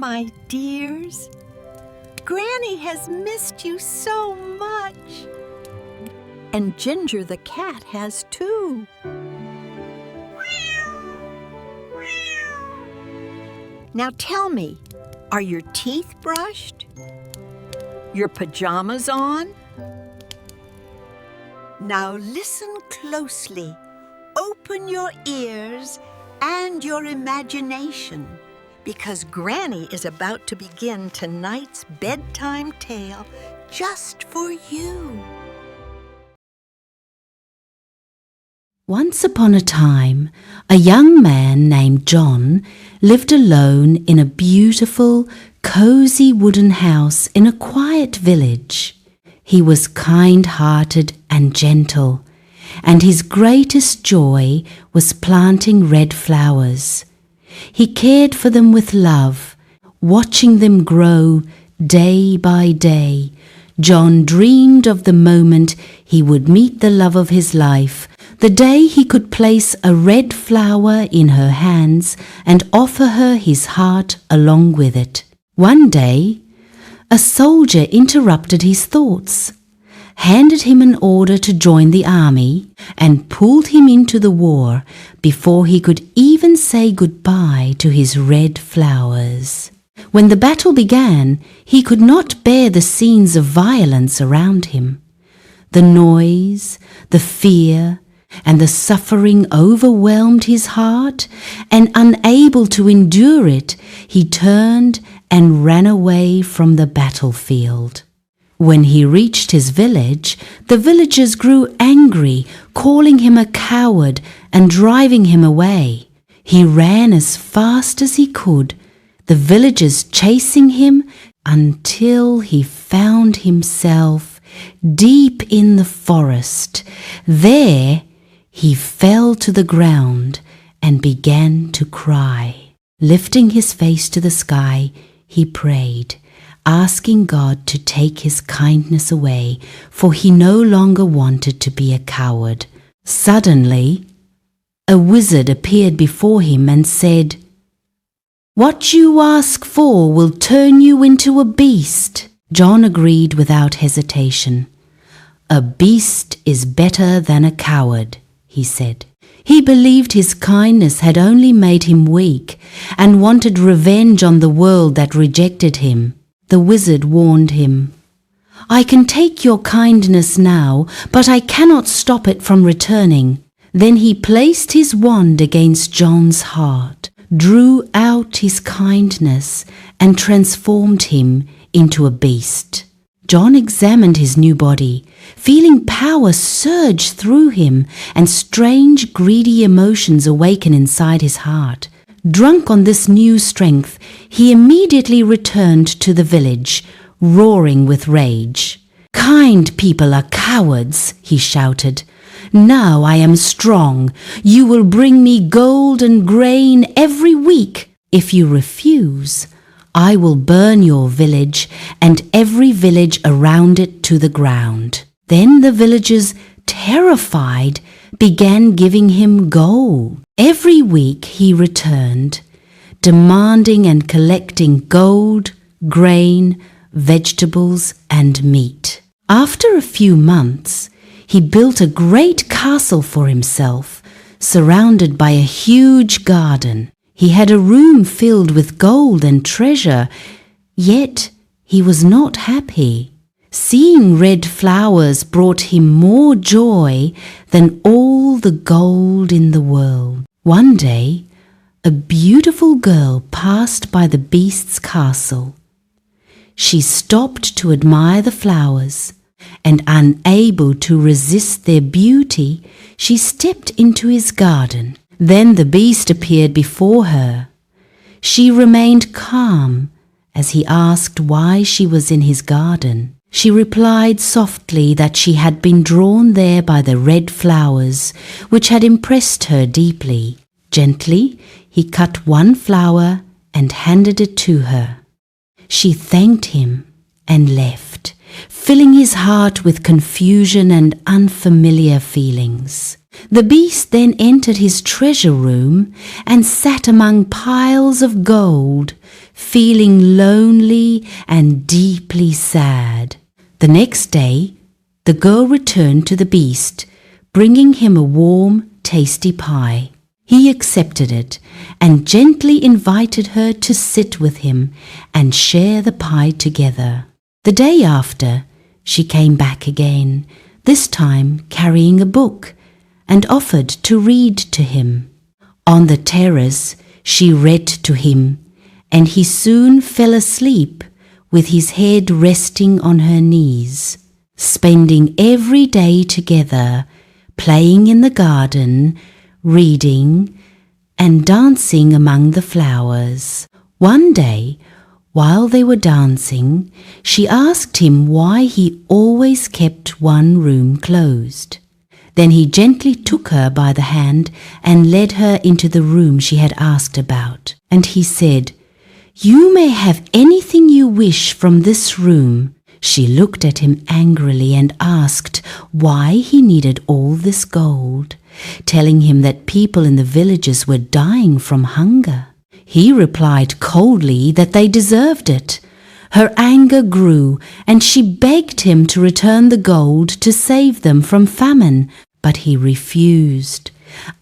my dears. Granny has missed you so much. And Ginger the cat has too. Now tell me, are your teeth brushed? Your pajamas on? Now listen closely. Open your ears and your imagination, because Granny is about to begin tonight's bedtime tale just for you. Once upon a time, a young man named John lived alone in a beautiful, cozy wooden house in a quiet village. He was kind-hearted and gentle, and his greatest joy was planting red flowers. He cared for them with love, watching them grow day by day. John dreamed of the moment he would meet the love of his life, the day he could place a red flower in her hands and offer her his heart along with it. One day, a soldier interrupted his thoughts, handed him an order to join the army, and pulled him into the war before he could even say goodbye to his red flowers. When the battle began, he could not bear the scenes of violence around him. The noise, the fear, and the suffering overwhelmed his heart, and unable to endure it, he turned and ran away from the battlefield. When he reached his village, the villagers grew angry, calling him a coward and driving him away. He ran as fast as he could, the villagers chasing him until he found himself deep in the forest. There he fell to the ground and began to cry. Lifting his face to the sky, he prayed, asking God to take his kindness away, for he no longer wanted to be a coward. Suddenly, a wizard appeared before him and said, "What you ask for will turn you into a beast." John agreed without hesitation. "A beast is better than a coward," he said. He believed his kindness had only made him weak and wanted revenge on the world that rejected him. The wizard warned him, "I can take your kindness now, but I cannot stop it from returning." Then he placed his wand against John's heart, drew out his kindness, and transformed him into a beast. John examined his new body, feeling power surge through him and strange, greedy emotions awaken inside his heart. Drunk on this new strength, he immediately returned to the village, roaring with rage. "Kind people are cowards," he shouted. "Now I am strong. You will bring me gold and grain every week. If you refuse, I will burn your village and every village around it to the ground." Then the villagers, terrified, began giving him gold. Every week he returned, demanding and collecting gold, grain, vegetables, and meat. After a few months, he built a great castle for himself, surrounded by a huge garden. He had a room filled with gold and treasure, yet he was not happy. Seeing red flowers brought him more joy than all the gold in the world. One day, a beautiful girl passed by the beast's castle. She stopped to admire the flowers, and unable to resist their beauty, she stepped into his garden. Then the beast appeared before her. She remained calm as he asked why she was in his garden. She replied softly that she had been drawn there by the red flowers, which had impressed her deeply. Gently, he cut one flower and handed it to her. She thanked him and left, filling his heart with confusion and unfamiliar feelings. The beast then entered his treasure room and sat among piles of gold, feeling lonely and deeply sad. The next day, the girl returned to the beast, bringing him a warm, tasty pie. He accepted it and gently invited her to sit with him and share the pie together. The day after, she came back again, this time carrying a book, and offered to read to him. On the terrace, she read to him, and he soon fell asleep with his head resting on her knees, spending every day together, playing in the garden, reading, and dancing among the flowers. One day, while they were dancing, she asked him why he always kept one room closed. Then he gently took her by the hand and led her into the room she had asked about. And he said, "You may have anything you wish from this room." She looked at him angrily and asked why he needed all this gold, telling him that people in the villages were dying from hunger. He replied coldly that they deserved it. Her anger grew, and she begged him to return the gold to save them from famine, but he refused,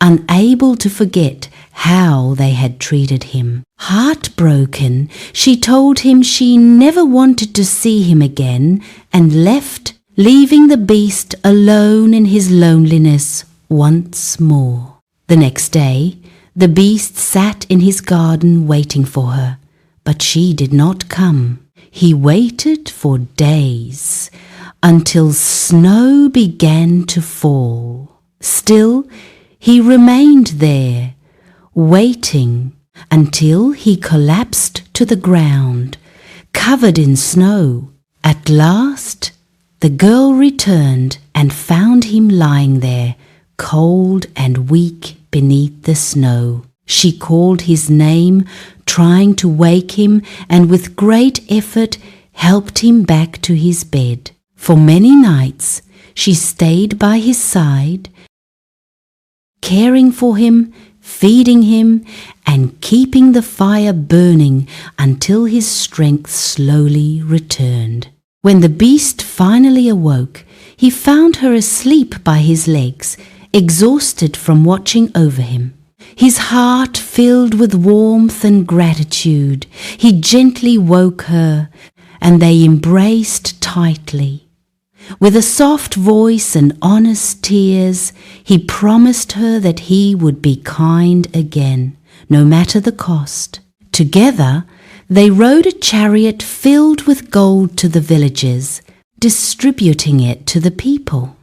unable to forget how they had treated him. Heartbroken, she told him she never wanted to see him again and left, leaving the beast alone in his loneliness once more. The next day, the beast sat in his garden waiting for her, but she did not come. He waited for days until snow began to fall. Still, he remained there, waiting until he collapsed to the ground, covered in snow. At last, the girl returned and found him lying there, cold and weak beneath the snow. She called his name, trying to wake him, and with great effort helped him back to his bed. For many nights she stayed by his side, caring for him, feeding him, and keeping the fire burning until his strength slowly returned. When the beast finally awoke, he found her asleep by his legs, exhausted from watching over him. His heart filled with warmth and gratitude, he gently woke her, and they embraced tightly. With a soft voice and honest tears, he promised her that he would be kind again, no matter the cost. Together, they rode a chariot filled with gold to the villages, distributing it to the people.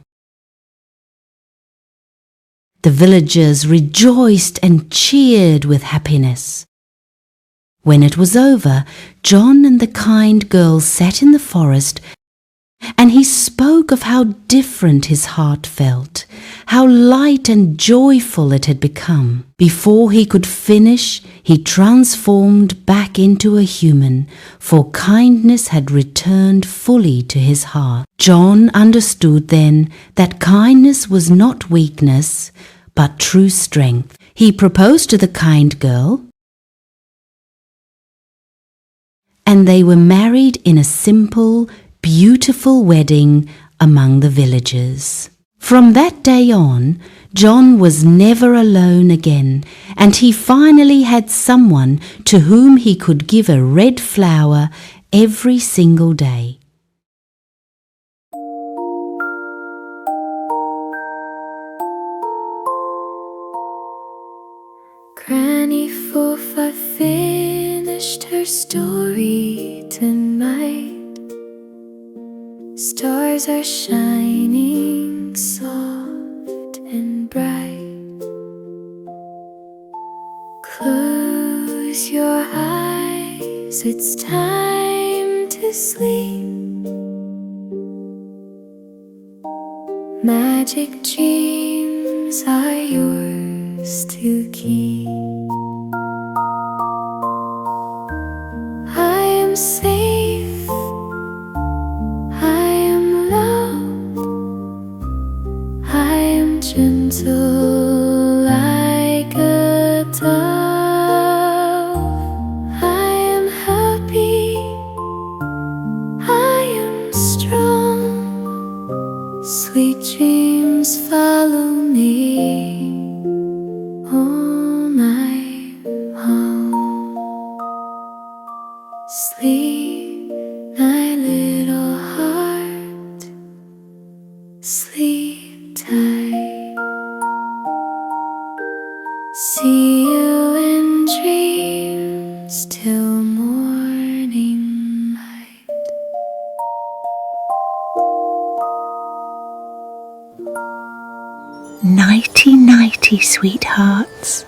The villagers rejoiced and cheered with happiness. When it was over, John and the kind girl sat in the forest, and he spoke of how different his heart felt, how light and joyful it had become. Before he could finish, he transformed back into a human, for kindness had returned fully to his heart. John understood then that kindness was not weakness, but true strength. He proposed to the kind girl, and they were married in a simple, beautiful wedding among the villagers. From that day on, John was never alone again, and he finally had someone to whom he could give a red flower every single day. Granny Fofa finished her story tonight. Stars are shining soft and bright. Close your eyes, it's time to sleep. Magic dreams are yours to keep. I am safe, I am loved, I am gentle See you in dreams till morning light. Nighty, nighty, sweethearts.